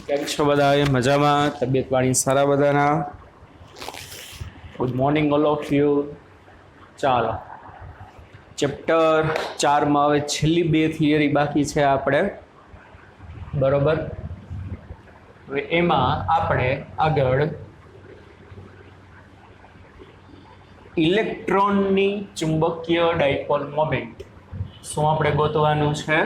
કેમ છો બધા? મજામાં? તબિયત પાણી સારા બધાના? Good morning all of you. ચાલો, ચેપ્ટર 4માં હવે છેલ્લી 2 થિયરી બાકી છે આપણે, બરોબર? હવે એમાં આપણે આગળ ઇલેક્ટ્રોનની ચુંબકીય ડાયપોલ મોમેન્ટ શું આપણે ગોતવાનું છે?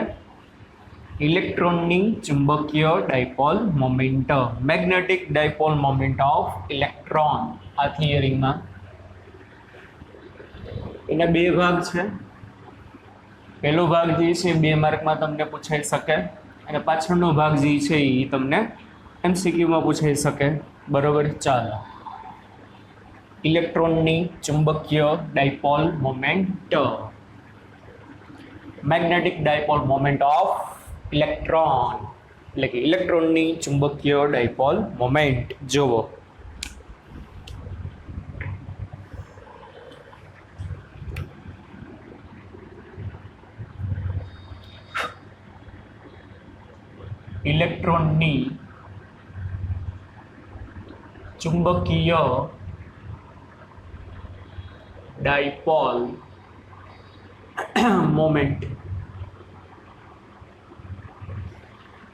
ઇલેક્ટ્રોનની ચુંબકીય dipole moment, magnetic dipole moment of electron. આ થિયરીમાં એના 2 ભાગ છે. પહેલો ભાગ જે છે 2 માર્કમાં તમને પૂછાઈ શકે, અને પાછળનો ભાગ જે છે એ તમને એમસીક્યુમાં પૂછાઈ શકે, બરોબર? ચાલો, ઇલેક્ટ્રોનની ચુંબકીય dipole moment, magnetic dipole moment of electron, એટલે કે ઇલેક્ટ્રોનની ચુંબકીય ડાયપોલ મોમેન્ટ. જુઓ, ઇલેક્ટ્રોનની ચુંબકીય ડાયપોલ મોમેન્ટ.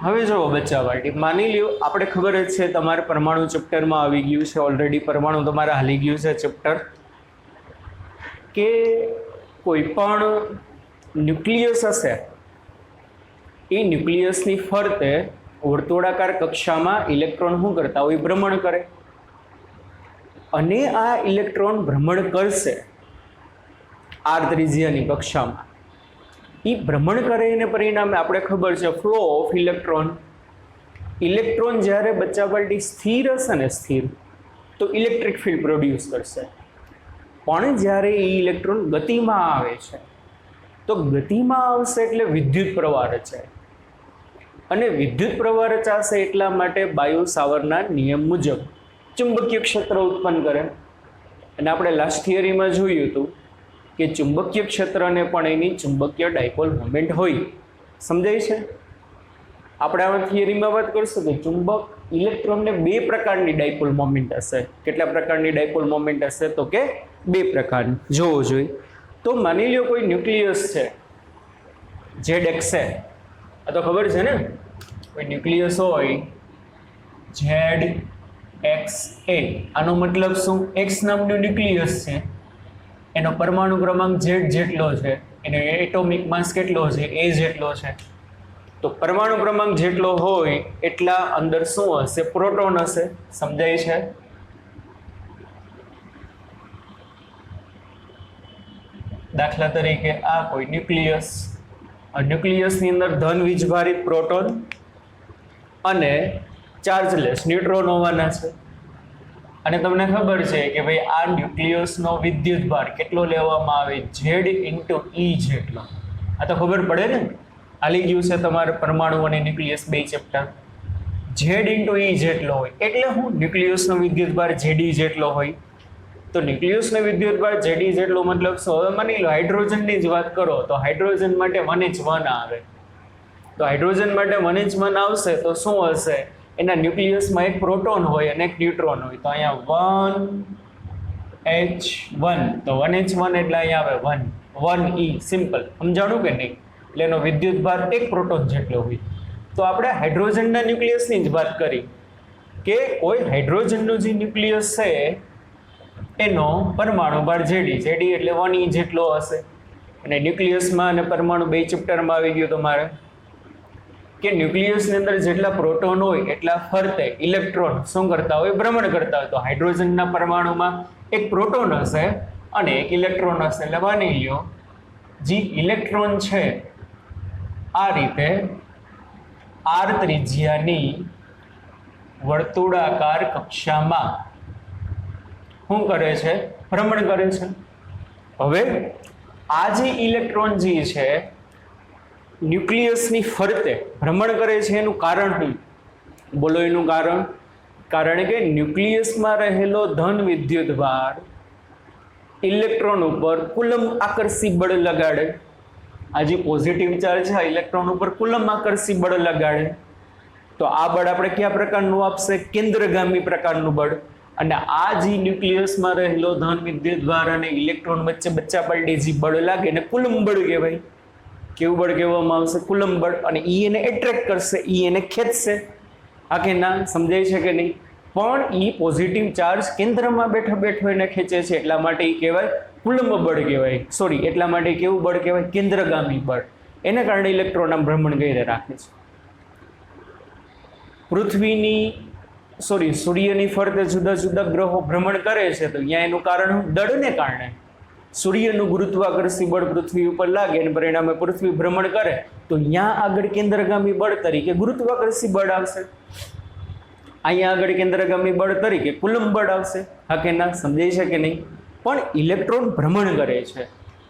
હવે જો બચ્ચા પાર્ટી, માની લ્યો આપણે ખબર જ છે તમારે પરમાણુ ચેપ્ટરમાં આવી ગયું છે ઓલરેડી, પરમાણુ તમારે હાલી ગયું છે ચેપ્ટર, કે કોઈ પણ ન્યુક્લિયસ હશે એ ન્યુક્લિયસની ફરતે વર્તુળાકાર કક્ષામાં ઇલેક્ટ્રોન શું કરતા હોય? ભ્રમણ કરે. અને આ ઇલેક્ટ્રોન ભ્રમણ કરશે આર ત્રિજ્યાની કક્ષામાં. એ ભ્રમણ કરે એને પરિણામે આપણે ખબર છે ફ્લો ઓફ ઇલેક્ટ્રોન. ઇલેક્ટ્રોન જ્યારે બચ્ચા પાર્ટી સ્થિર હશે ને, સ્થિર, તો ઇલેક્ટ્રિક ફિલ્ડ પ્રોડ્યુસ કરશે. પણ જ્યારે એ ઇલેક્ટ્રોન ગતિમાં આવે છે તો ગતિમાં આવશે એટલે વિદ્યુત પ્રવાહ રચાય, અને વિદ્યુત પ્રવાહ રચાશે એટલા માટે બાયો સાવરના નિયમ મુજબ ચુંબકીય ક્ષેત્ર ઉત્પન્ન કરે. અને આપણે લાસ્ટ થિયરીમાં જોયું હતું કે ચુંબકીય ક્ષેત્રને પણ એની ચુંબકીય ડાયપોલ મોમેન્ટ હોય. સમજાય છે? આપણે આ થિયરીમાં વાત કરશું કે ચુંબક ઇલેક્ટ્રોનને 2 પ્રકારની ડાયપોલ મોમેન્ટ હશે. કેટલા પ્રકારની ડાયપોલ મોમેન્ટ હશે? તો કે 2 પ્રકારની. જોવો જોઈએ તો માની લો કોઈ ન્યુક્લિયસ છે ZX, આ તો ખબર છે ને, કોઈ ન્યુક્લિયસ હોય ZXA, આનો મતલબ શું? X નામનું ન્યુક્લિયસ છે, એનો પરમાણુ ક્રમાંક Z જેટલો છે, એનો એટોમિક માસ કેટલો છે? A જેટલો છે. તો પરમાણુ ક્રમાંક જેટલો હોય એટલા અંદર શું હશે? પ્રોટોન હશે. સમજાય છે? દાખલા તરીકે આ કોઈ ન્યુક્લિયસ, આ ન્યુક્લિયસની અંદર ધન વીજભારિત પ્રોટોન અને ચાર્જલેસ ન્યુટ્રોન હોવાના છે. અને તમને ખબર છે કે ભાઈ આ ન્યુક્લિયસનો વિદ્યુત ભાર કેટલો લેવામાં આવે? Z × E જેટલો. આ તો ખબર પડે ને, હાલી ગયું છે તમારે પરમાણુ અને ન્યુક્લિયસ 2 ચેપ્ટર. Z × E જેટલો હોય એટલે હું ન્યુક્લિયસનો વિદ્યુત ભાર Zd જેટલો હોય. તો ન્યુક્લિયસનો વિદ્યુત ભાર Zd જેટલો મતલબ શું? હવે માની લો હાઇડ્રોજનની જ વાત કરો તો હાઇડ્રોજન માટે 1H1 આવે. તો હાઇડ્રોજન માટે 1H1 આવશે તો શું હશે? એના ન્યુક્લિયસમાં એક પ્રોટોન હોય અને એક ન્યુટ્રોન હોય. તો અહીંયા 1H1, તો 1H1 એટલે અહીંયા આવે 1E. સિમ્પલ. સમજાણું કે નહીં? એટલે એનો વિદ્યુત ભાર એક પ્રોટોન જેટલો હોય. તો આપણે હાઇડ્રોજનના ન્યુક્લિયસની જ વાત કરી કે કોઈ હાઇડ્રોજનનો જે ન્યુક્લિયસ છે એનો પરમાણુ ભાર Zd એટલે 1E જેટલો હશે. અને ન્યુક્લિયસમાં અને પરમાણુ 2 ચેપ્ટરમાં આવી ગયું તમારે કે ન્યુક્લિયસની અંદર જેટલા પ્રોટોન હોય એટલા ફરતે ઇલેક્ટ્રોન શું કરતા હોય? ભ્રમણ કરતા હોય. તો હાઇડ્રોજનના પરમાણુમાં એક પ્રોટોન હશે અને એક ઇલેક્ટ્રોન હશે. એટલે માની લ્યો જે ઇલેક્ટ્રોન છે આ રીતે આર ત્રિજ્યાની વર્તુળાકાર કક્ષામાં શું કરે છે? ભ્રમણ કરે છે. હવે આ જે ઇલેક્ટ્રોન જે છે ન્યુક્લિયસની ફરતે ભ્રમણ કરે છે એનું કારણ શું? બોલો એનું કારણ? કારણ કે ન્યુક્લિયસમાં રહેલો ધન વિદ્યુત ભાર ઇલેક્ટ્રોન ઉપર કુલમ આકર્ષી બળ લગાડે. આ જે પોઝિટિવ ચાર્જ છે ઇલેક્ટ્રોન ઉપર કુલમ આકર્ષી બળ લગાડે, તો આ બળ આપણે કયા પ્રકારનું આપશે? કેન્દ્રગામી પ્રકારનું બળ. અને આ જે ન્યુક્લિયસમાં રહેલો ધન વિદ્યુતભાર અને ઇલેક્ટ્રોન વચ્ચે બચ્ચા પલટે જે બળ લાગે એને કુલમ બળ કહેવાય. કેવું બળ કહેવામાં આવશે? કુલમ બળ. અને ઈ એને એટ્રેક્ટ કરશે, ઈ એને ખેંચશે. આ કે ના? સમજાય છે કે નહીં? પણ ઈ પોઝિટિવ ચાર્જ કેન્દ્રમાં બેઠો બેઠો એને ખેંચે છે, એટલા માટે ઈ કહેવાય કુલંબ બળ કહેવાય. સોરી, એટલા માટે કેવું બળ કહેવાય? કેન્દ્રગામી બળ. એને કારણે ઇલેક્ટ્રોન આમ ભ્રમણ કરી રાખે છે. સૂર્યની ફરતે જુદા જુદા ગ્રહો ભ્રમણ કરે છે, તો અહીંયા એનું કારણ દળને કારણે. સૂર્યનું ગુરુત્વાકર્ષી બળ પૃથ્વી ઉપર લાગે અને પરિણામે પૃથ્વી ભ્રમણ કરે, તો અહીંયા આગળ કેન્દ્રગામી બળ તરીકે ગુરુત્વાકર્ષી બળ આવશે. અહીંયા આગળ કેન્દ્રગામી બળ તરીકે કુલંબ બળ આવશે. હા કે ના? સમજાય છે કે નહીં? પણ ઇલેક્ટ્રોન ભ્રમણ કરે છે,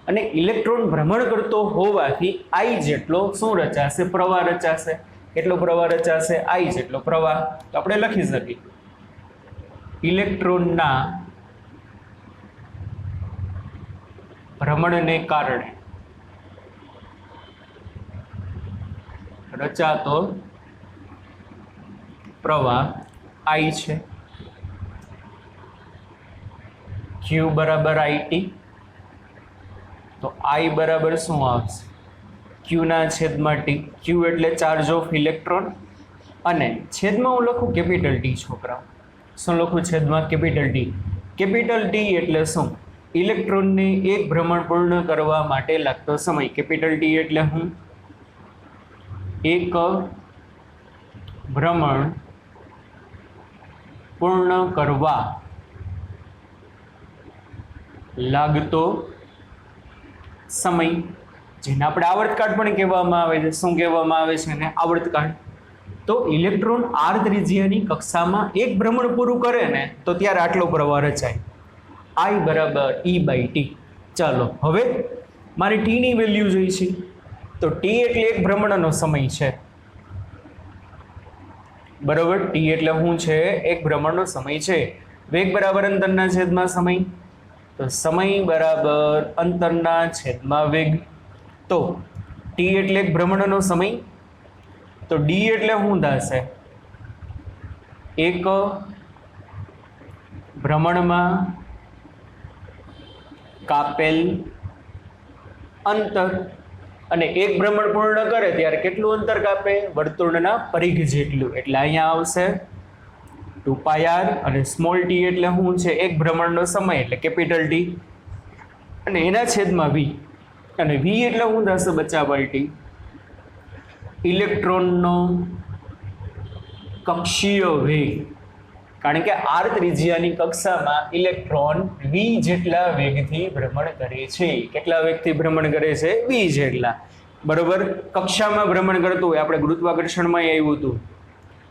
અને ઇલેક્ટ્રોન ભ્રમણ કરતો હોવાથી I જેટલો શું રચાશે? પ્રવાહ રચાશે. કેટલો પ્રવાહ રચાશે? I જેટલો પ્રવાહ. તો આપણે લખી શકીએ ઇલેક્ટ્રોનના ભ્રમણને કારણે રચાતો પ્રવાહ I છે. Q બરાબર IT. તો I બરાબર શું આવશે? Q ના છેદમાં T. Q એટલે ચાર્જ ઓફ ઇલેક્ટ્રોન, અને છેદમાં હું લખું કેપિટલ T. છોકરાઓ શું લખું? છેદમાં કેપિટલ T. કેપિટલ T એટલે શું? ઇલેક્ટ્રોનને એક ભ્રમણ પૂર્ણ કરવા માટે લાગતો સમય. કેપિટલ T એટલે હું એક ભ્રમણ પૂર્ણ કરવા લાગતો સમય, જેને આપણે આવર્તકાળ પણ કહેવામાં આવે છે. શું કહેવામાં આવે છે એને? આવર્તકાળ. તો ઇલેક્ટ્રોન r ત્રિજ્યાની કક્ષામાં એક ભ્રમણ પૂરું કરે ને, તો ત્યારે આટલો પ્રવાહ રચાય. I બરાબર E/T. ચાલો હવે મારે T ની વેલ્યુ જોઈ છે, તો T એટલે એક ભ્રમણનો સમય છે. બરાબર? T એટલે શું છે? એક ભ્રમણનો સમય છે. વેગ બરાબર અંતરના છેદમાં સમય, તો સમય બરાબર અંતરના છેદમાં વેગ. તો T એટલે એક ભ્રમણનો સમય, તો D એટલે શું થશે? એક ભ્રમણમાં કાપેલ અંતર. અને એક ભ્રમણ પૂર્ણ કરે ત્યારે કેટલું અંતર કાપે? વર્તુળના પરિઘ જેટલું. એટલે અહીંયા આવશે 2πr, અને સ્મોલ t એટલે શું છે? એક ભ્રમણનો સમય એટલે કેપિટલ T, અને એના છેદમાં v. અને v એટલે શું થશે? બચ્ચા પલટી ઇલેક્ટ્રોનનો કક્ષીય વેગ. કારણ કે r ત્રિજ્યાની કક્ષામાં ઇલેક્ટ્રોન v જેટલા વેગથી ભ્રમણ કરે છે. કેટલા વેગથી ભ્રમણ કરે છે? v જેટલા. બરોબર? કક્ષામાં ભ્રમણ કરતું હોય, આપણે ગુરુત્વાકર્ષણમાં આવ્યું હતું,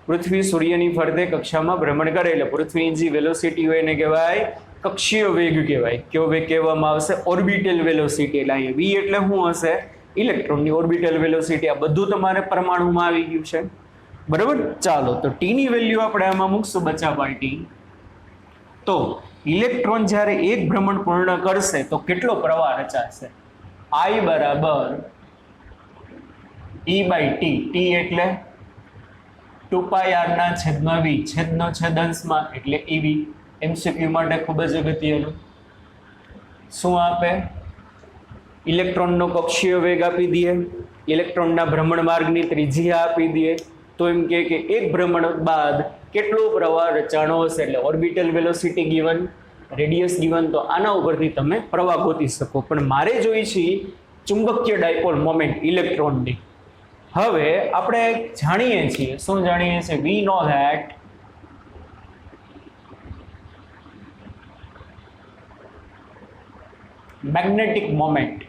પૃથ્વી સૂર્યની ફરતે કક્ષામાં ભ્રમણ કરે એટલે પૃથ્વીની જે વેલોસિટી હોય એને કહેવાય કક્ષીય વેગ કહેવાય. કયો વેગ કહેવામાં આવશે? Orbital velocity. એટલે અહીંયા v એટલે શું હશે? ઇલેક્ટ્રોનની ઓર્બિટલ વેલોસિટી. આ બધું તમારે પરમાણુમાં આવી ગયું છે. બરાબર? ચાલો, તો T ની વેલ્યુ આપણે આમાં મૂકશું બચ્ચા પાર્ટી. તો ઇલેક્ટ્રોન જ્યારે એક ભ્રમણ પૂર્ણ કરશે તો કેટલો પ્રવાહ રચાશે? I બરાબર E/T. T એટલે 2πr ના છેદમાં v, છેદનો છેદાંશમાં એટલે EV. MCQ માટે ખૂબ જ અગત્યનું. શું આપે? ઇલેક્ટ્રોનનો કક્ષીય વેગ આપી દઈએ, ઇલેક્ટ્રોનના ભ્રમણ માર્ગની ત્રિજ્યા આપી દઈએ, તો એમ કે એક ભ્રમણ બાદ કેટલો પ્રવાહ રચાણો હશે. એટલે orbital velocity given, radius given. તો આના ઉપરથી તમે પ્રવાહ ગોતી શકો. પણ મારે જોઈ છે ચુંબકીય ડાયપોલ મોમેન્ટ ઇલેક્ટ્રોનની. હવે આપણે જાણીએ છીએ, શું જાણીએ છીએ? We know that magnetic moment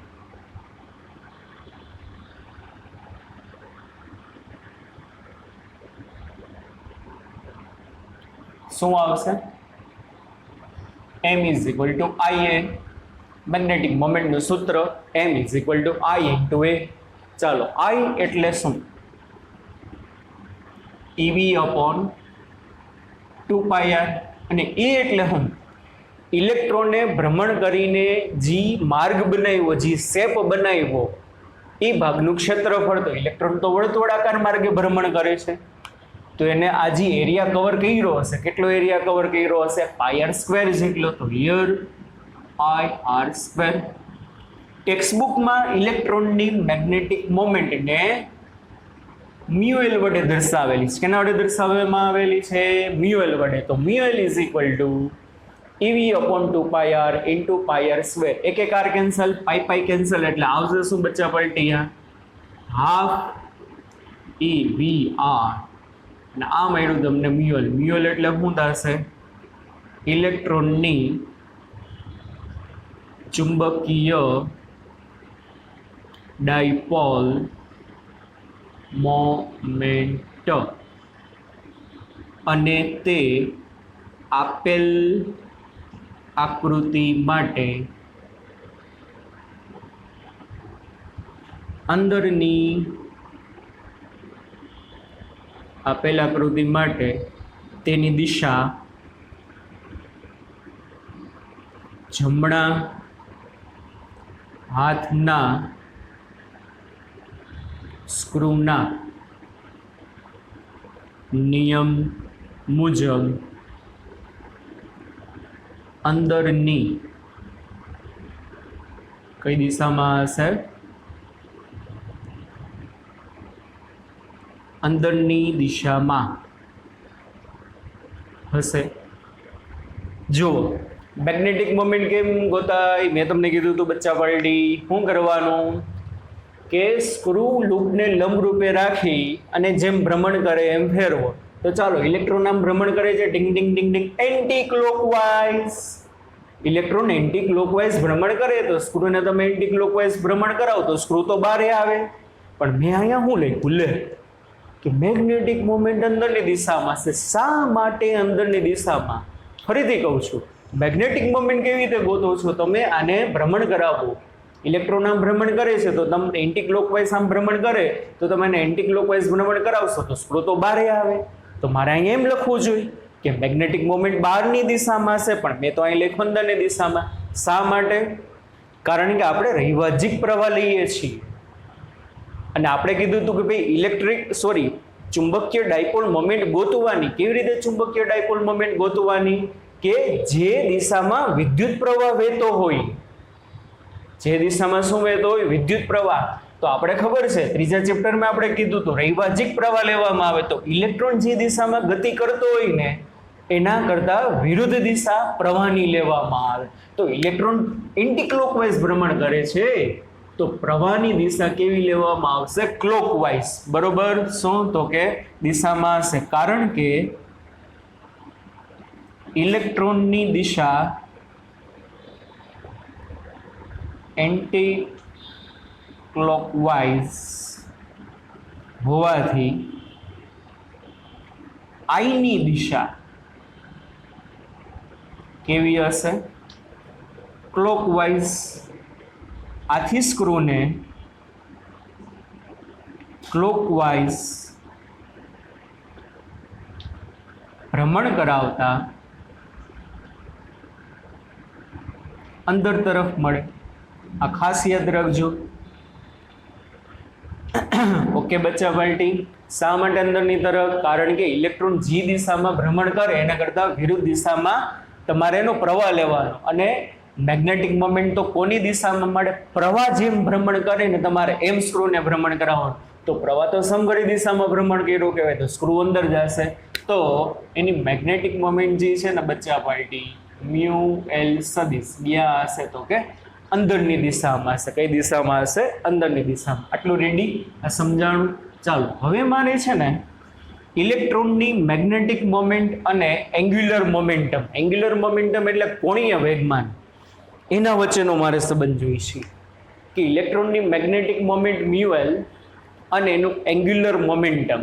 શું આવશે? M is equal to IA. Magnetic મોમેન્ટનું સૂત્ર M is equal to I into A. ચાલો, I એટલે શું? EV upon 2πr. અને A એટલે શું? ઇલેક્ટ્રોને ભ્રમણ કરીને જે માર્ગ બનાવ્યો, જે શેપ બનાવ્યો, એ ભાગનું ક્ષેત્રફળ. તો ઇલેક્ટ્રોન તો વર્તુળાકાર માર્ગે ભ્રમણ કરે છે, તો એને આ જે એરિયા કવર કર્યો હશે, કેટલો એરિયા કવર કર્યો હશે? πr² જેટલો. તો હિયર πr². ટેક્સ્ટબુકમાં ઇલેક્ટ્રોનની મેગ્નેટિક મોમેન્ટને મ્યુએલ વડે દર્શાવેલી છે. કેના વડે દર્શાવવામાં આવેલી છે? મ્યુએલ વડે. તો mu l is equal to EV/2πr into πr². એક એક આર કેન્સલ, પાઈ કેન્સલ, એટલે આવશે શું બચ્ચા પલટી? Half EVR. અને આ મળ્યું તમને મ્યુએલ. મ્યુએલ એટલે શું થશે? ઇલેક્ટ્રોનની ચુંબકીય ડાયપોલ મોમેન્ટ, અને તે આપેલ આકૃતિ માટે અંદરની આપેલ આકૃતિ માટે તેની દિશા જમણા હાથના સ્ક્રૂના નિયમ મુજબ અંદરની કઈ દિશામાં હશે? અંદરની દિશામાં હશે. જુઓ, મેગ્નેટિક મોમેન્ટ કેમ ગોતાય? મેં તમને કીધું હતું બચ્ચા પાર્ટી, શું કરવાનું કે સ્ક્રૂ લૂપને લંબ રૂપે રાખી અને જેમ ભ્રમણ કરે એમ ફેરવો. તો ચાલો, ઇલેક્ટ્રોન આમ ભ્રમણ કરે છે ડિંગ ડિંગ ડિંગ ડિંગ anti clockwise. Electron anti clockwise ભ્રમણ કરે તો સ્ક્રૂને તમે એન્ટી ક્લોકવાઇઝ ભ્રમણ કરાવો તો સ્ક્રૂ તો બહાર આવે. પણ મેં અહીંયા શું લખ્યું લે કે મેગ્નેટિક મોમેન્ટ અંદરની દિશામાં છે. શા માટે અંદરની દિશામાં? ફરીથી કહું છું, મેગ્નેટિક મોમેન્ટ કેવી રીતે ગોતો છો તમે? આને ભ્રમણ કરાવો. ઇલેક્ટ્રોન આમ ભ્રમણ કરે છે તો તમે એન્ટી ક્લોકવાઇઝ આમ ભ્રમણ કરે તો તમે એને એન્ટી ક્લોકવાઇઝ ભ્રમણ કરાવશો તો સ્ક્રૂ તો બહાર આવે. તો મારે અહીંયા એમ લખવું જોઈએ કે મેગ્નેટિક મોમેન્ટ બહારની દિશામાં છે, પણ મેં તો અહીં લખ્યું અંદરની દિશામાં. શા માટે? કારણ કે આપણે રૈવાજિક પ્રવાહ લઈએ છીએ અને આપણે કીધું હતું કે ભાઈ ચુંબકીય ડાયપોલ મોમેન્ટ ગોતવાની. કેવી રીતે ચુંબકીય ડાયપોલ મોમેન્ટ ગોતવાની? કે જે દિશામાં વિદ્યુત પ્રવાહ વહેતો હોય. જે દિશામાં શું વહેતો હોય? વિદ્યુત પ્રવાહ. તો આપણે ખબર છે, ત્રીજા ચેપ્ટરમાં આપણે કીધું હતું રૈવાજિક પ્રવાહ લેવામાં આવે તો ઇલેક્ટ્રોન જે દિશામાં ગતિ કરતો હોય ને એના કરતા વિરુદ્ધ દિશા પ્રવાહની લેવામાં આવે. તો ઇલેક્ટ્રોન એન્ટી ક્લોકવાઇઝ ભ્રમણ કરે છે તો પ્રવાહની દિશા કેવી લેવામાં આવશે? ક્લોકવાઇઝ. બરોબર. શું? તો કે દિશામાં હશે. કારણ કે ઇલેક્ટ્રોનની દિશા એન્ટી ક્લોકવાઇઝ હોવાથી આઈની દિશા કેવી હશે? ક્લોકવાઇઝ. આથી સ્ક્રૂને ક્લોકવાઇઝ ભ્રમણ કરાવતા અંદર તરફ મળે. આ ખાસ યાદ રાખજો. ઓકે બચ્ચા પાર્ટી. શા માટે અંદરની તરફ? કારણ કે ઇલેક્ટ્રોન જે દિશામાં ભ્રમણ કરે એના કરતાં વિરુદ્ધ દિશામાં તમારે એનો પ્રવાહ લેવાનો. અને મેગ્નેટિક મોમેન્ટ તો કોની દિશામાં મળે? પ્રવાહ જેમ ભ્રમણ કરે ને તમારે એમ સ્ક્રૂને ભ્રમણ કરાવવાનું. તો પ્રવાહ તો સમઘડી દિશામાં ભ્રમણ કર્યું કહેવાય, તો સ્ક્રૂ અંદર જશે. તો એની મેગ્નેટિક મોમેન્ટ જે છે ને બચ્ચા પાર્ટી મ્યુ એલ સદિશ ક્યાં હશે? તો કે અંદરની દિશામાં હશે. કઈ દિશામાં હશે? અંદરની દિશામાં. આટલું રેડી? આ સમજાણું. ચાલો, હવે મારે છે ને ઇલેક્ટ્રોનની મેગ્નેટિક મોમેન્ટ અને એંગ્યુલર મોમેન્ટમ. એંગ્યુલર મોમેન્ટમ એટલે કોણીય વેગમાન, એના વચ્ચેનો મારે સંબંધ જોઈએ છે કે ઇલેક્ટ્રોનની મેગ્નેટિક મોમેન્ટ મ્યુએલ અને એનું એંગ્યુલર મોમેન્ટમ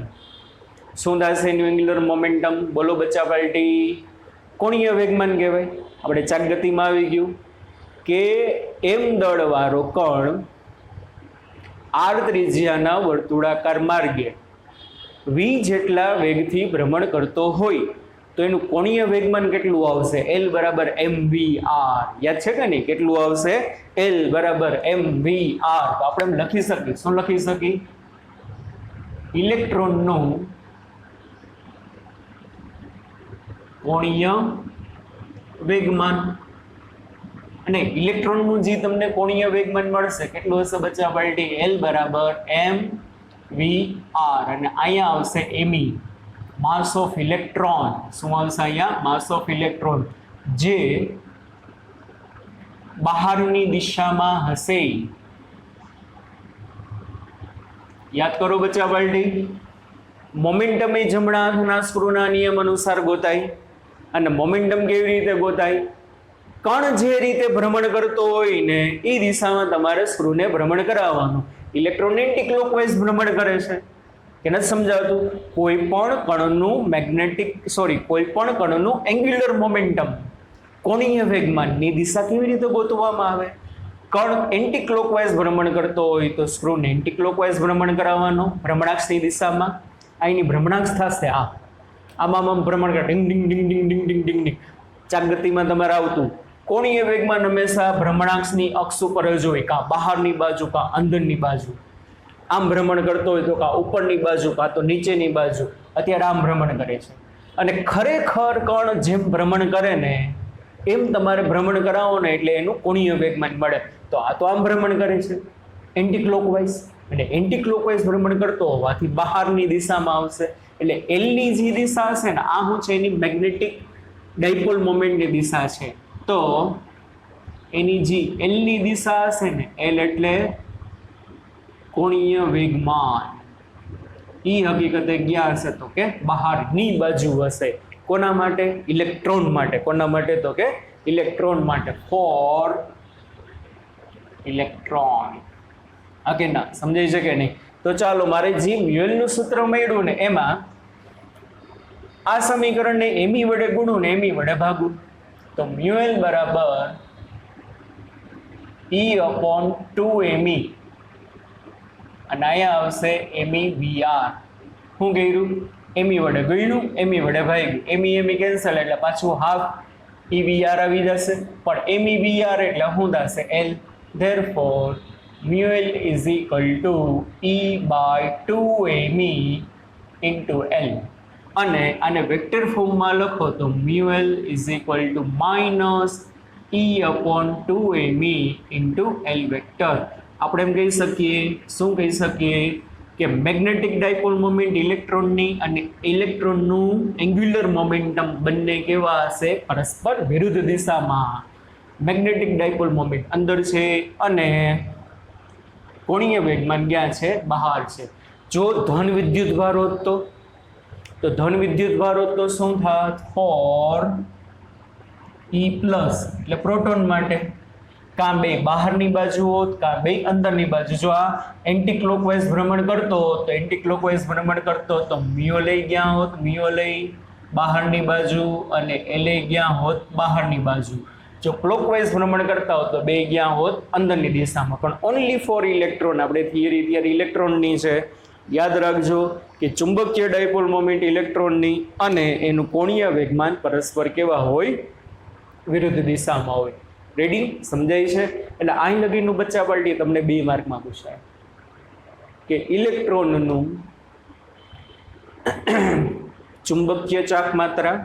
શું થશે? એનું એંગ્યુલર મોમેન્ટમ બોલો બચ્ચા પાર્ટી? કોણીય વેગમાન કહેવાય. આપણે ચાર ગતિમાં આવી ગયું કે એમ દળવાળો કણ આર ત્રિજ્યાના વર્તુળાકાર માર્ગે v જેટલા વેગથી ભ્રમણ કરતો હોય તો એનું કોણીય વેગમાન કેટલું આવશે? L બરાબર mv r. યાદ છે કે નહીં? કેટલું આવશે? L બરાબર mv r. તો આપણે એમ લખી શકીએ, શું લખી શકીએ? ઇલેક્ટ્રોનનું કોણીય વેગમાન. અને ઇલેક્ટ્રોનનું જે તમને કોણીય વેગમાન મળશે કેટલું હશે બચ્ચા પાર્ટી? L બરાબર mv r. અને અહીંયા આવશે me, માસ ઓફ ઇલેક્ટ્રોન. શું આવશે અહીંયા? માસ ઓફ ઇલેક્ટ્રોન, જે બહારની દિશામાં હશે. યાદ કરો બચ્ચા પાર્ટી, મોમેન્ટમ એ જમણા હાથના સ્ક્રૂના નિયમ અનુસાર ગોતાય. અને મોમેન્ટમ કેવી રીતે ગોતાય? કણ જે રીતે ભ્રમણ કરતો હોય ને એ દિશામાં તમારે સ્ક્રૂને ભ્રમણ કરાવવાનું. ઇલેક્ટ્રોન એન્ટી ક્લોકવાઇઝ ભ્રમણ કરે છે કે નથી સમજાવતું? કોઈ પણ કણનું એંગ્યુલર મોમેન્ટમ, કોણીય વેગમાનની દિશા કેવી રીતે ગોતવામાં આવે? કણ એન્ટી ક્લોકવાઇઝ ભ્રમણ કરતો હોય તો સ્ક્રૂને એન્ટી ક્લોકવાઇઝ ભ્રમણ કરાવવાનો ભ્રમણાક્ષની દિશામાં. અહીંની ભ્રમણાક્ષ થશે આમાં ભ્રમણ કરે ડિંગ ડિંગ ડિંગ ડિંગ ડિંગ ડિંગ ડિંગ ડિંગ. ચાક ગતિમાં તમારે આવતું કોણીય વેગમાન હંમેશા ભ્રમણાક્ષની અક્ષ ઉપર જ હોય, કાં બહારની બાજુ કાં અંદરની બાજુ. આમ ભ્રમણ કરતો હોય તો કાં ઉપરની બાજુ કાં તો નીચેની બાજુ. અત્યારે આમ ભ્રમણ કરે છે. અને ખરેખર કણ જેમ ભ્રમણ કરે ને એમ તમારે ભ્રમણ કરાવો ને એટલે એનું કોણીય વેગમાન મળે. તો આ તો આમ ભ્રમણ કરે છે એન્ટી ક્લોકવાઇઝ, એટલે એન્ટી ક્લોકવાઇઝ ભ્રમણ કરતો હોવાથી બહારની દિશામાં આવશે. એટલે એલની જે દિશા હશે ને આ શું છે? એની મેગ્નેટિક ડાયપોલ મોમેન્ટની દિશા છે. તો એની જે એલની દિશા હશે ને, એલ એટલે કોણીય વેગમાન, ઈ હકીકતે ગયા હશે તો કે બહારની બાજુ હશે. કોના માટે? ઇલેક્ટ્રોન માટે. કોના માટે? તો કે ઇલેક્ટ્રોન માટે. Four electron. હા કે ના? સમજાઈ છે કે નહીં? તો ચાલો, મારે જે મ્યુએલનું સૂત્ર મળ્યું ને એમાં આ સમીકરણને એમી વડે ગુણું ને એમી વડે ભાગું. તો મ્યુએલ બરાબર E/2me. અને અહીંયા આવશે MEVR. શું કર્યું? એમી વડે ગણ્યું, એમી વડે ભાગ્યું. એમી કેન્સલ એટલે પાછું હાફ EVR આવી જશે. પણ MEVR એટલે શું થશે? L. Therefore μL is equal to E/2me into L. અને આને વેક્ટર ફોર્મમાં લખો તો μL is equal to minus E/2me into L vector. આપણે એમ કહી શકીએ, શું કહી શકીએ કે મેગ્નેટિક ડાયપોલ મોમેન્ટ ઇલેક્ટ્રોનની અને ઇલેક્ટ્રોનનું એંગ્યુલર મોમેન્ટમ બંને કેવા હશે? પરસ્પર વિરુદ્ધ દિશામાં. મેગ્નેટિક ડાયપોલ મોમેન્ટ અંદર છે અને કોણીય વેગમાન ક્યાં છે? બહાર છે. જો ધન વિદ્યુત ભાર હોત તો ધન વિદ્યુત ભાર હોત તો શું થાત? ફોર E પ્લસ એટલે પ્રોટોન માટે. કાં બે બહારની બાજુ હોત કાં બે અંદરની બાજુ. જો આ એન્ટી ક્લોકવાઇઝ ભ્રમણ કરતો હોત તો એન્ટી ક્લોકવાઇઝ ભ્રમણ કરતો તો મ્યુઓ લઈ ગયા હોત, મ્યુઓ લઈ બહારની બાજુ, અને એલે ગયા હોત બહારની બાજુ. જો ક્લોકવાઇઝ ભ્રમણ કરતા હોત તો બે ગયા હોત અંદરની દિશામાં. પણ ઓનલી ફોર ઇલેક્ટ્રોન, આપણે થિયરી ત્યારે ઇલેક્ટ્રોનની છે. યાદ રાખજો કે ચુંબકીય ડાયપોલ મોમેન્ટ ઇલેક્ટ્રોનની અને એનું કોણીય વેગમાન પરસ્પર કેવા હોય? વિરુદ્ધ દિશામાં હોય. રેડી? સમજાય છે? એટલે અહીં લગીનું બચ્ચા પાર્ટી તમને 2 માર્કમાં પૂછાય કે ઇલેક્ટ્રોનનું ચુંબકીય ચાક માત્રા,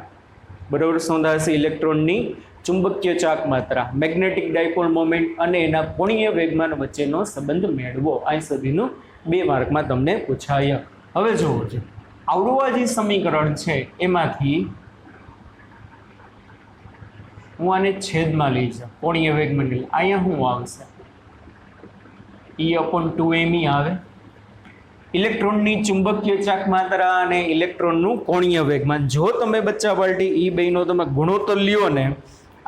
બરોબર, શું થશે? ઇલેક્ટ્રોનની ચુંબકીય ચાક માત્રા, મેગ્નેટિક ડાયપોલ મોમેન્ટ અને એના કોણીય વેગમાન વચ્ચેનો સંબંધ મેળવો. અહીં સુધીનું 2 માર્કમાં તમને પૂછાય. હવે જોવો છો, આવડું આ જે સમીકરણ છે એમાંથી હું આને છેદમાં લઈ જાઉં, કોણીય વેગમાન. અહીંયા શું આવશે? E/2me આવે. ઇલેક્ટ્રોનની ચુંબકીય ચાક માત્રા અને ઇલેક્ટ્રોનનું કોણીય વેગમાન. જો તમે બચ્ચા પાર્ટી એ બેનો તમે ગુણોત્તર લ્યો ને,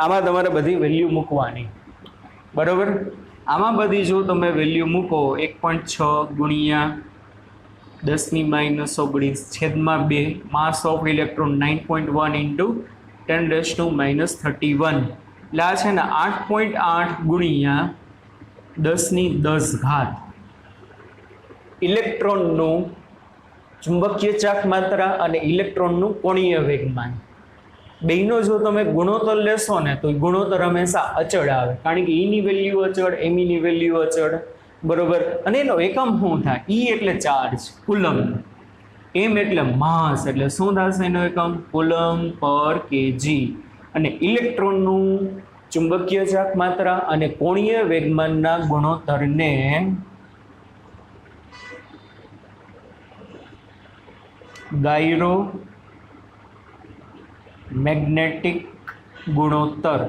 આમાં તમારે બધી વેલ્યુ મૂકવાની, બરાબર? આમાં બધી જો તમે વેલ્યુ મૂકો 1.6 ગુણ્યા 10⁻19 છેદમાં 2, માસ ઓફ ઇલેક્ટ્રોન 9.1 ઇન્ટુ 10⁻31, એટલે આ છે ને 8.8 ગુણ્યા 10⁻10 ઇલેક્ટ્રોનનું ચુંબકીય ચાક માત્રા અને ઇલેક્ટ્રોનનું કોણીય વેગમાન. બેયનો જો તમે ગુણોત્તર લેશો ને તો એ ગુણોત્તર હંમેશા અચળ આવે, કારણ કે ઈની વેલ્યુ અચળ, એમીની વેલ્યુ અચળ, બરોબર. અને એનો એકમ શું થાય? ઈ એટલે ચાર્જ, કુલમ, એમ એટલે માસ, એટલે શું થશે એનો એકમ? કુલમ પર કેજી. અને ઇલેક્ટ્રોનનું ચુંબકીય ચાક માત્રા અને કોણીય વેગમાનના ગુણોત્તરને ગાયરો મેગ્નેટિક ગુણોત્તર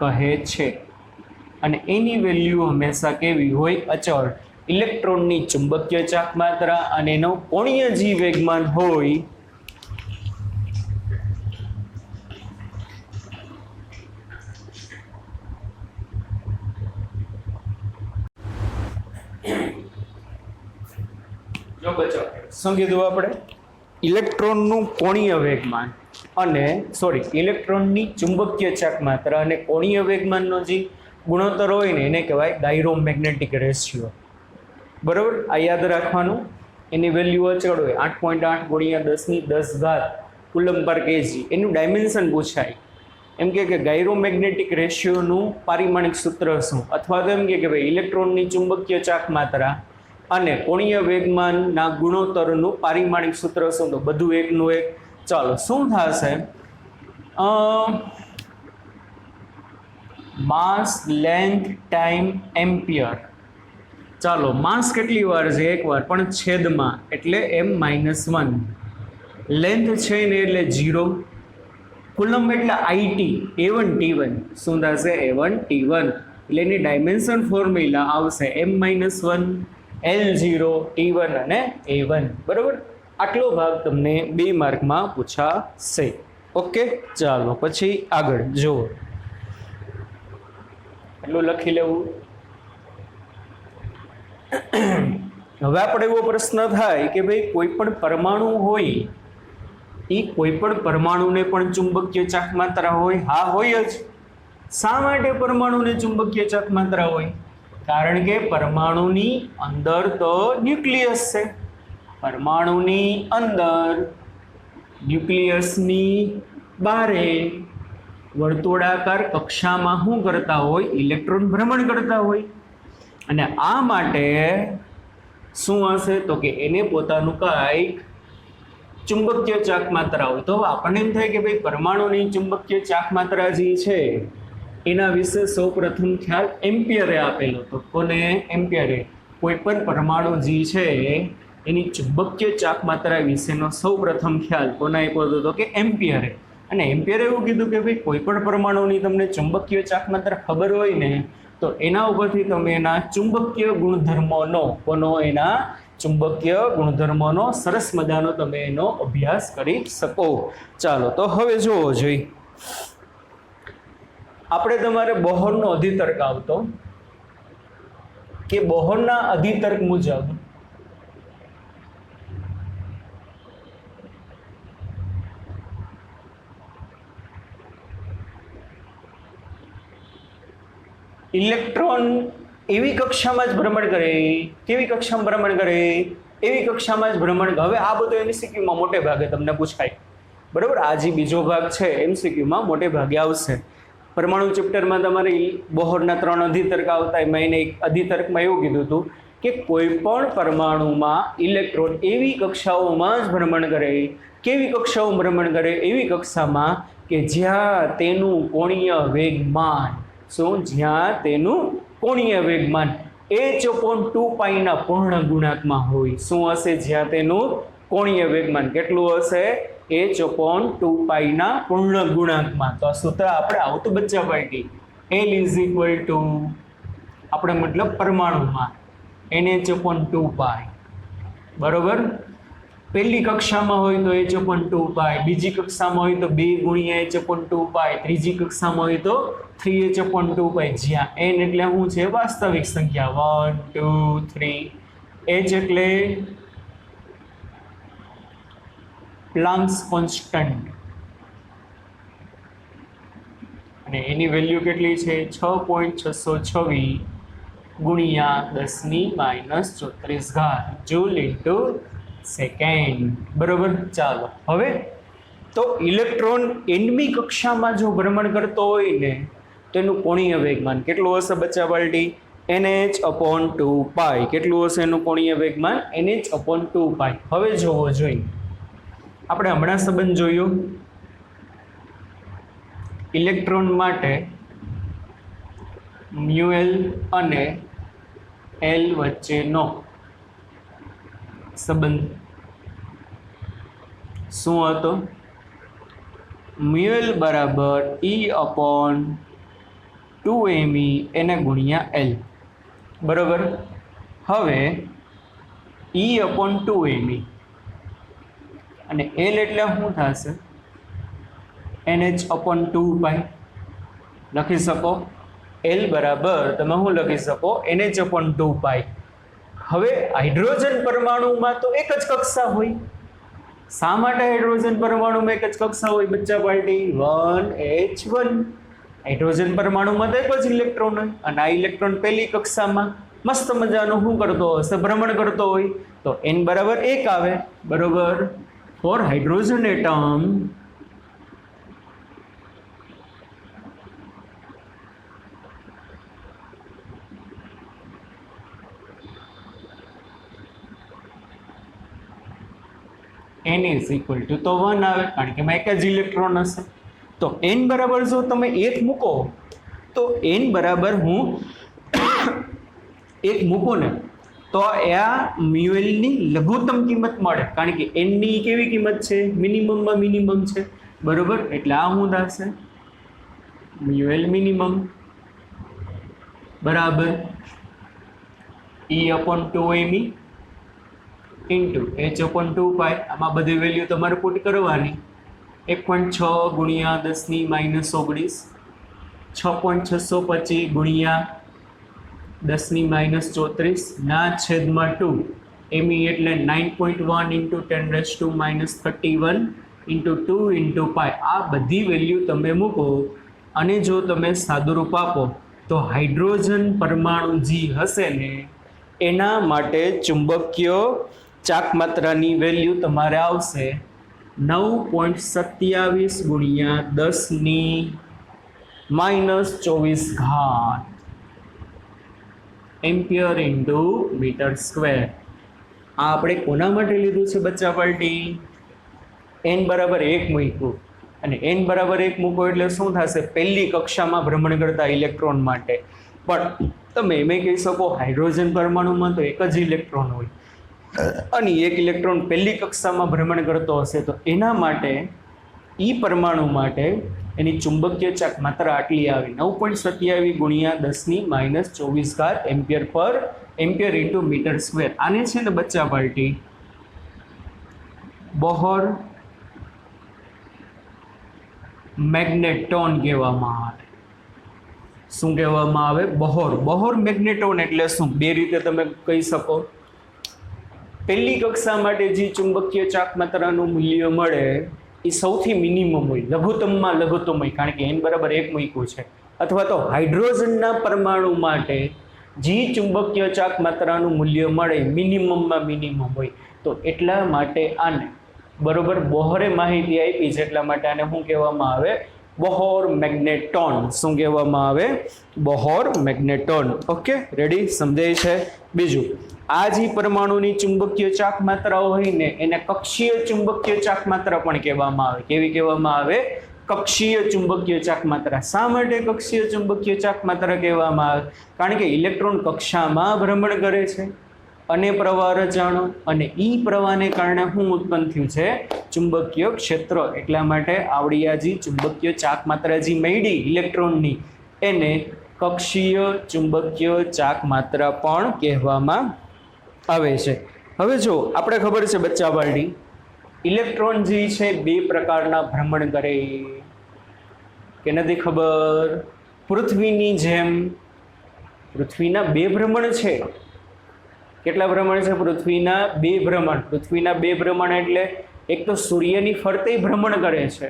કહે છે. અને એની વેલ્યુ હંમેશા કેવી હોય? અચળ. ઇલેક્ટ્રોનની ચુંબકીય ચાક માત્રા અને એનો કોણીય જી વેગમાન હોય જો બચો શું કીધું આપણે? ઇલેક્ટ્રોનનું કોણીય વેગમાન અને ઇલેક્ટ્રોનની ચુંબકીય ચાક માત્રા અને કોણીય વેગમાનનો જે ગુણોત્તર હોય ને એને કહેવાય ગાયરોમેગ્નેટિક રેશિયો, બરાબર. આ યાદ રાખવાનું. એની વેલ્યુ અચળ હોય 8.8 ગુણ્યા 10 કુલમ પર કેજી. એનું ડાયમેન્શન પૂછાય. એમ કે ગાયરોમેગ્નેટિક રેશિયોનું પારિમાણિક સૂત્ર શું, અથવા તો એમ કે ભાઈ ઇલેક્ટ્રોનની ચુંબકીય ચાક માત્રા અને કોણીય વેગમાનના ગુણોત્તરનું પારિમાણિક સૂત્ર શું? તો બધું એકનું એક. ચાલો શું થશે? માસ લેન્થ ટાઈમ એમ્પિયર. ચાલો માસ કેટલી વાર છે? એક વાર, પણ છેદમાં, એટલે m-1. લેન્થ છે ને એટલે 0. કુલમ એટલે આઈટી, A1 T1. શું થશે? A1 T1. એટલે એની ડાયમેન્શન ફોર્મ્યુલા આવશે m-1 L0 T1 અને A1, બરાબર. આટલો ભાગ તમને 2 માર્કમાં પૂછાશે. ઓકે, ચાલો પછી આગળ જુઓ. એટલું લખી લેવું. હવે આપણે એવો પ્રશ્ન થાય કે ભાઈ કોઈ પણ પરમાણુ હોય, એ કોઈ પણ પરમાણુને પણ ચુંબકીય ચાક માત્રા હોય? હા, હોય જ. શા માટે પરમાણુને ચુંબકીય ચાક માત્રા હોય? કારણ કે પરમાણુની અંદર તો ન્યુક્લિયસ છે. પરમાણુની અંદર ન્યુક્લિયસની બારે વર્તુળાકાર કક્ષામાં શું કરતા હોય? ઇલેક્ટ્રોન ભ્રમણ કરતા હોય. અને આ માટે શું હશે? તો કે એને પોતાનું કંઈક ચુંબકીય ચાક માત્રા હોય. તો આપણને એમ થાય કે ભાઈ પરમાણુની ચુંબકીય ચાક માત્રા જે છે એના વિશે સૌ પ્રથમ ખ્યાલ એમ્પિયરે આપેલો હતો. કોને? એમ્પિયરે. કોઈ પણ પરમાણુ જે છે એની ચુંબકીય ચાક માત્રા વિશેનો સૌ પ્રથમ ખ્યાલ કોને આપ્યો હતો? તો કે એમ્પિયરે. અને એમ્પિયરે એવું કીધું કે ભાઈ કોઈ પણ પરમાણુની તમને ચુંબકીય ચાક માત્રા ખબર હોય ને તો એના ઉપરથી તમે એના ચુંબકીય ગુણધર્મોનો એના ચુંબકીય ગુણધર્મોનો સરસ મજાનો તમે એનો અભ્યાસ કરી શકો. ચાલો તો હવે જોવો જોઈએ. આપણે તમારે બોહરનો અધિતર્ક આવતો કે બોહરના અધિતર્ક મુજબ ઇલેક્ટ્રોન એવી કક્ષામાં જ ભ્રમણ કરે. કેવી કક્ષામાં ભ્રમણ કરે? એવી કક્ષામાં જ ભ્રમણ. હવે આ બધું એમસીક્યુમાં મોટે ભાગે તમને પૂછાય, બરાબર. આ જે બીજો ભાગ છે એમસીક્યુમાં મોટે ભાગે આવશે. પરમાણુ ચેપ્ટરમાં તમારે બોહરના 3 અધિતર્ક આવતા. એમાં એને એક અધિતર્કમાં એવું કીધું હતું કે કોઈ પણ પરમાણુમાં ઇલેક્ટ્રોન એવી કક્ષાઓમાં જ ભ્રમણ કરે. કેવી કક્ષાઓ ભ્રમણ કરે? એવી કક્ષામાં કે જ્યાં તેનું કોણીય વેગમાન જ્યાં તેનું કોણીય વેગમાન h/2π ના પૂર્ણ ગુણાંકમાં હોય. શું હશે? જ્યાં તેનું કોણીય વેગમાન કેટલું હશે? h/2π ના પૂર્ણ ગુણાંકમાં. તો આ સૂત્ર આપણે આવતું બચ્ચા પાર્ટી L = આપણે મતલબ પરમાણુમાં NH/2π, બરોબર. પહેલી કક્ષામાં હોય તો h/2π, બીજી કક્ષામાં હોય તો 2 ગુણ્યા h/2π, ત્રીજી કક્ષામાં હોય તો 3h/2π. જ્યાં n એટલે શું છે? વાસ્તવિક સંખ્યા 1 2 3. h એટલે પ્લાન્ક્સ કોન્સ્ટન્ટ અને એની વેલ્યુ કેટલી છે? 6.626 ગુણ્યા 10⁻³ જૂલ ઇન્ટુ સેકન્ડ. બરોબર. ચાલો હવે તો ઇલેક્ટ્રોન nમી કક્ષામાં જો ભ્રમણ કરતો હોય ને તો એનું કોણીય વેગમાન કેટલું હશે બચ્ચા બાલટી? nh/2π. કેટલું હશે એનું કોણીય વેગમાન? nh/2π. હવે જોવો જોઈએ, આપણે હમણાં સંબંધ જોયો ઇલેક્ટ્રોન માટે μL અને L વચ્ચેનો સંબંધ શું હતો? μL બરાબર E/2me એને ગુણ્યા L. બરાબર. હવે E/2me અને L એટલે શું થશે? nh/2π. લખી શકો L બરાબર તમે શું લખી શકો? nh/2π. હવે હાઇડ્રોજન પરમાણુમાં તો એક જ કક્ષા હોય. શા માટે હાઇડ્રોજન પરમાણુમાં એક જ કક્ષા હોય બચ્ચા પાર્ટી? 1h1. હાઇડ્રોજન પરમાણુમાં તો એક જ ઇલેક્ટ્રોન હોય અને આ ઇલેક્ટ્રોન પહેલી કક્ષામાં મસ્ત મજાનું શું કરતો હશે? ભ્રમણ કરતો હોય. તો n બરાબર 1 આવે. બરોબર. For hydrogen atom n is equal to તો 1 આવે કારણ કે એમાં એક જ ઇલેક્ટ્રોન હશે. તો n બરાબર જો તમે 1 મૂકો તો n બરાબર હું 1 મૂકું ને તો આ μL ની લઘુત્તમ કિંમત મળે કારણ કે n ની કેવી કિંમત છે? મિનિમમમાં મિનિમમ છે. બરોબર. એટલે આ શું થશે? μL મિનિમમ બરાબર E/2me ઇન્ટુ h/2π. આમાં બધી વેલ્યુ તમારે પુટ કરવાની. 1.6 ગુણ્યા 10⁻19 6.625 ગુણ્યા 10⁻34 ના છેદમાં 2 me એટલે 9.1 ઇન્ટુ 10⁻31 ઇન્ટુ 2 ઇન્ટુ પાય. આ બધી વેલ્યુ તમે મૂકો અને જો તમે સાદુરૂપ આપો તો હાઇડ્રોજન પરમાણુ જે હશે ને એના માટે ચુંબકીય ચાકમાત્રાની વેલ્યુ તમારે આવશે 9.27 ગુણ્યા 10⁻24 એમ્પિયર ઇન્ટુ મીટર સ્ક્વેર. આ આપણે કોના માટે લીધું છે બચ્ચા પાર્ટી? n બરાબર 1 મૂક્યું અને n બરાબર 1 મૂકો એટલે શું થશે? પહેલી કક્ષામાં ભ્રમણ કરતા ઇલેક્ટ્રોન માટે. પણ તમે એમ કહી શકો હાઇડ્રોજન પરમાણુમાં તો એક જ ઇલેક્ટ્રોન હોય અને એક ઇલેક્ટ્રોન પહેલી કક્ષામાં ભ્રમણ કરતો હશે તો એના માટે ઈ પરમાણુ માટે એની ચુંબકીય ચાકમાત્રા આટલી આવી 9.27 ગુણ્યા 10⁻24 એમ્પિયર ઇન્ટુ મીટર સ્ક્વેર. આને છે ને બચ્ચા પાર્ટી બોહર મેગ્નેટોન કહેવામાં આવે. શું કહેવામાં આવે? બોહર મેગ્નેટોન એટલે શું? બે રીતે તમે કહી શકો. પહેલી કક્ષા માટે જે ચુંબકીય ચાકમાત્રાનું મૂલ્ય મળે એ સૌથી મિનિમમ હોય, લઘુત્તમમાં લઘુત્તમ હોય કારણ કે n બરાબર 1 મૂક્યું છે. અથવા તો હાઇડ્રોજનના પરમાણુ માટે જે ચુંબકીય ચાકમાત્રાનું મૂલ્ય મળે મિનિમમમાં મિનિમમ હોય તો એટલા માટે આને બરોબર બોહરે માહિતી આપી છે એટલા માટે આને શું કહેવામાં આવે? Bohr magneton. શું કહેવામાં આવે? Bohr magneton. Okay, ready? સમજાય છે? બીજું, આ જે પરમાણુની ચુંબકીય ચાકમાત્રાઓ હોય ને એને કક્ષીય ચુંબકીય ચાકમાત્રા પણ કહેવામાં આવે. કેવી કહેવામાં આવે? કક્ષીય ચુંબકીય ચાકમાત્રા. શા માટે કક્ષીય ચુંબકીય ચાકમાત્રા કહેવામાં આવે? કારણ કે ઇલેક્ટ્રોન કક્ષામાં ભ્રમણ કરે છે અને પ્રવાહ રચાણો અને ઈ પ્રવાહને કારણે શું ઉત્પન્ન થયું છે? ચુંબકીય ક્ષેત્ર. એટલા માટે આવડિયાજી ચુંબકીય ચાકમાત્રા જે મળી ઇલેક્ટ્રોનની એને કક્ષીય ચુંબકીય ચાકમાત્રા પણ કહેવામાં આવે છે. હવે જો આપણે ખબર છે બચ્ચા પાર્ટી ઇલેક્ટ્રોન જે છે બે પ્રકારના ભ્રમણ કરે કે નથી ખબર? પૃથ્વીની જેમ પૃથ્વીના બે ભ્રમણ છે. કેટલા ભ્રમણ છે? પૃથ્વીના બે ભ્રમણ. પૃથ્વીના બે ભ્રમણ એટલે એક તો સૂર્યની ફરતે ભ્રમણ કરે છે.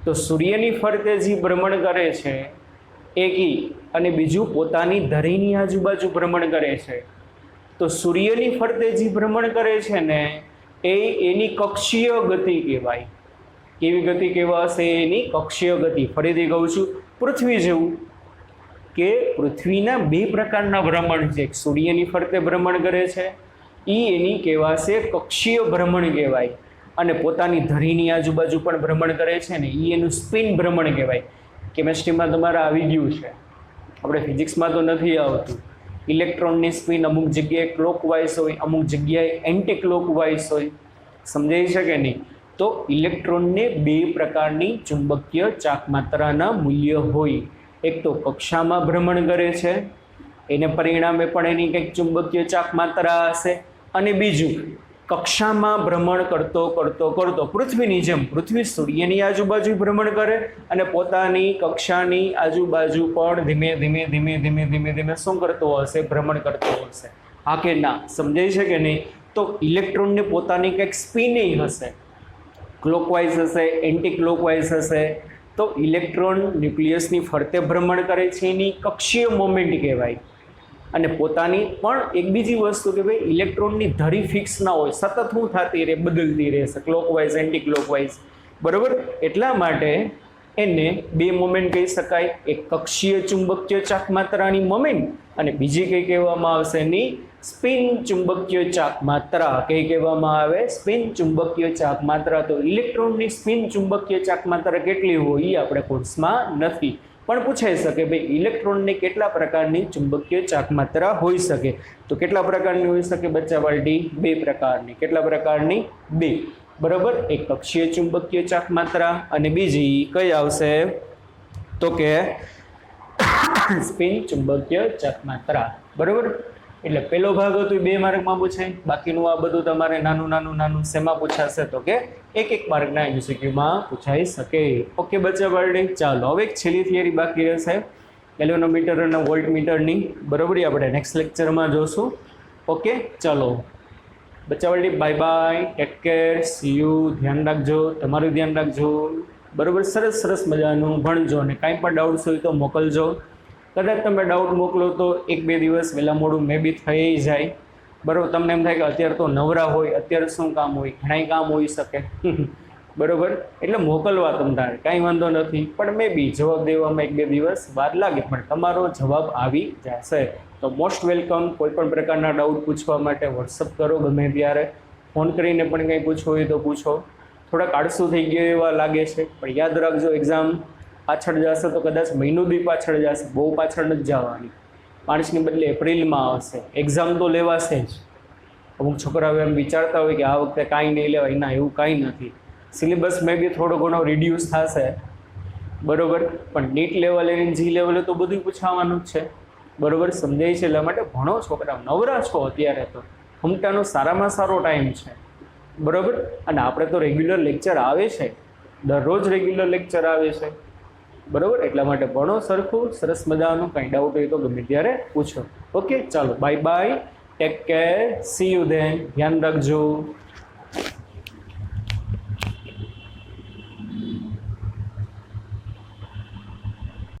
તો સૂર્યની ફરતે જે ભ્રમણ કરે છે એક અને બીજું પોતાની ધરીની આજુબાજુ ભ્રમણ કરે છે. તો સૂર્યની ફરતે જે ભ્રમણ કરે છે ને એ એની કક્ષીય ગતિ કહેવાય. કેવી ગતિ કહેવાશે? એની કક્ષીય ગતિ. ફરીથી કહું છું, પૃથ્વી જેવું કે પૃથ્વીના બે પ્રકારના ભ્રમણ છે. એક સૂર્યની ફરતે ભ્રમણ કરે છે, એ એની કહેવાશે કક્ષીય ભ્રમણ કહેવાય. અને પોતાની ધરીની આજુબાજુ પણ ભ્રમણ કરે છે ને, એ એનું સ્પિન ભ્રમણ કહેવાય. કેમેસ્ટ્રીમાં તમારે આવી ગયું છે, આપણે ફિઝિક્સમાં તો નથી આવતું. ઇલેક્ટ્રોનની સ્પિન અમુક જગ્યાએ ક્લોકવાઇઝ હોય, અમુક જગ્યાએ એન્ટી ક્લોકવાઇઝ હોય. સમજાઈ શકે નહીં? તો ઇલેક્ટ્રોનને બે પ્રકારની ચુંબકીય ચાકમાત્રાના મૂલ્ય હોય. એક તો કક્ષામાં ભ્રમણ કરે છે, એને પરિણામે પણ એની કંઈક ચુંબકીય ચાકમાત્રા હશે. અને બીજું, કક્ષામાં ભ્રમણ કરતો કરતો કરતો પૃથ્વીની જેમ, પૃથ્વી સૂર્યની આજુબાજુ ભ્રમણ કરે અને પોતાની કક્ષાની આજુબાજુ પણ ધીમે ધીમે ધીમે ધીમે ધીમે ધીમે શું કરતો હશે? ભ્રમણ કરતો હશે. હા કે ના? સમજાય છે કે નહીં? તો ઇલેક્ટ્રોનને પોતાની કંઈક સ્પિન હશે, ક્લોકવાઇઝ હશે, એન્ટી ક્લોકવાઇઝ હશે. તો ઇલેક્ટ્રોન ન્યુક્લિયસની ફરતે ભ્રમણ કરે છે, એની કક્ષીય મોમેન્ટ કહેવાય. અને પોતાની પણ એક બીજી વસ્તુ કે ભાઈ ઇલેક્ટ્રોનની ધરી ફિક્સ ના હોય, સતત શું થતી રહે? બદલતી રહેશે, ક્લોકવાઇઝ એન્ટી ક્લોકવાઇઝ. બરાબર? એટલા માટે એને બે મોમેન્ટ કહી શકાય. એક કક્ષીય ચુંબકીય ચાકમાત્રાની મોમેન્ટ અને બીજી કઈ કહેવામાં આવશે? એની સ્પિન ચુંબકીય ચાકમાત્રા. કઈ કહેવામાં આવે? સ્પિન ચુંબકીય ચાકમાત્રા. તો ઇલેક્ટ્રોનની સ્પિન ચુંબકીય ચાકમાત્રા કેટલી હોય એ આપણે કોર્સમાં નથી, પણ પૂછાઈ શકે ભાઈ ઇલેક્ટ્રોનને કેટલા પ્રકારની ચુંબકીય ચાકમાત્રા હોઈ શકે? તો કેટલા પ્રકારની હોઈ શકે બચ્ચા બાલટી? બે પ્રકારની. કેટલા પ્રકારની? બે. બરાબર? એક કક્ષીય ચુંબકીય ચાકમાત્રા અને બીજી કઈ આવશે? તો કે સ્પિન ચુંબકીય ચાકમાત્રા. બરાબર? એટલે પહેલો ભાગ હતો 2 માર્કમાં પૂછાય, બાકીનું આ બધું તમારે નાનું નાનું નાનું શેમાં પૂછાશે? તો કે 1 માર્કના MCQમાં પૂછાઈ શકે. ઓકે બચ્ચા બાલટી, ચાલો હવે એક છેલ્લી થિયરી બાકી રહેશે ગેલ્વેનોમીટર અને વોલ્ટમીટરની. બરાબર? આપણે નેક્સ્ટ લેક્ચરમાં જોશું. ઓકે ચાલો બચ્ચા બાલટી, bye bye, take care, see you. ધ્યાન રાખજો, તમારું ધ્યાન રાખજો. બરાબર? સરસ સરસ મજાનું ભણજો અને કાંઈ પણ ડાઉટ્સ હોય તો મોકલજો. કદાચ તમે ડાઉટ મોકલો તો 1-2 દિવસ વહેલા મોડું મે બી થઈ જાય. બરાબર? તમને એમ થાય કે અત્યારે તો નવરા હોય, અત્યારે શું કામ હોય? ઘણાય કામ હોઈ શકે. બરાબર? એટલે મોકલવા તમારે કાંઈ વાંધો નથી, પણ મે બી જવાબ દેવામાં 1-2 દિવસ વાર લાગે, પણ તમારો જવાબ આવી જશે. તો મોસ્ટ વેલકમ. કોઈ પણ પ્રકારના ડાઉટ પૂછવા માટે વોટ્સઅપ કરો ગમે ત્યારે. ફોન કરીને પણ કંઈ પૂછવું હોય તો પૂછો. થોડાક આળસુ થઈ ગયો એવા લાગે છે, પણ યાદ રાખજો એક્ઝામ પાછળ જશે તો કદાચ મહિનો બી પાછળ જશે, બહુ પાછળ નથી જવાની. માર્ચની બદલે એપ્રિલમાં આવશે. એક્ઝામ તો લેવાશે જ. અમુક છોકરાઓ એમ વિચારતા હોય કે આ વખતે કાંઈ નહીં લેવાય. ના, એવું કાંઈ નથી. સિલેબસ મેં બી થોડો ઘણો રિડ્યુસ થશે. બરાબર? પણ નીટ લેવલ અને જી લેવલે તો બધું પૂછાવાનું જ છે. બરાબર? સમજાય છે? એટલા માટે ભણો છોકરાઓ, નવરા છો અત્યારે તો. હમટાનો સારામાં સારો ટાઈમ છે. બરાબર? અને આપણે તો રેગ્યુલર લેક્ચર આવે છે, દરરોજ રેગ્યુલર લેક્ચર આવે છે. બરાબર? એટલા માટે ભણો સરખું, સરસ મજાનું. કંઈ ડાઉટ હોય તો ગમે ત્યારે પૂછો. ઓકે ચાલો, by bye, take care, see you then. ધ્યાન રાખજો.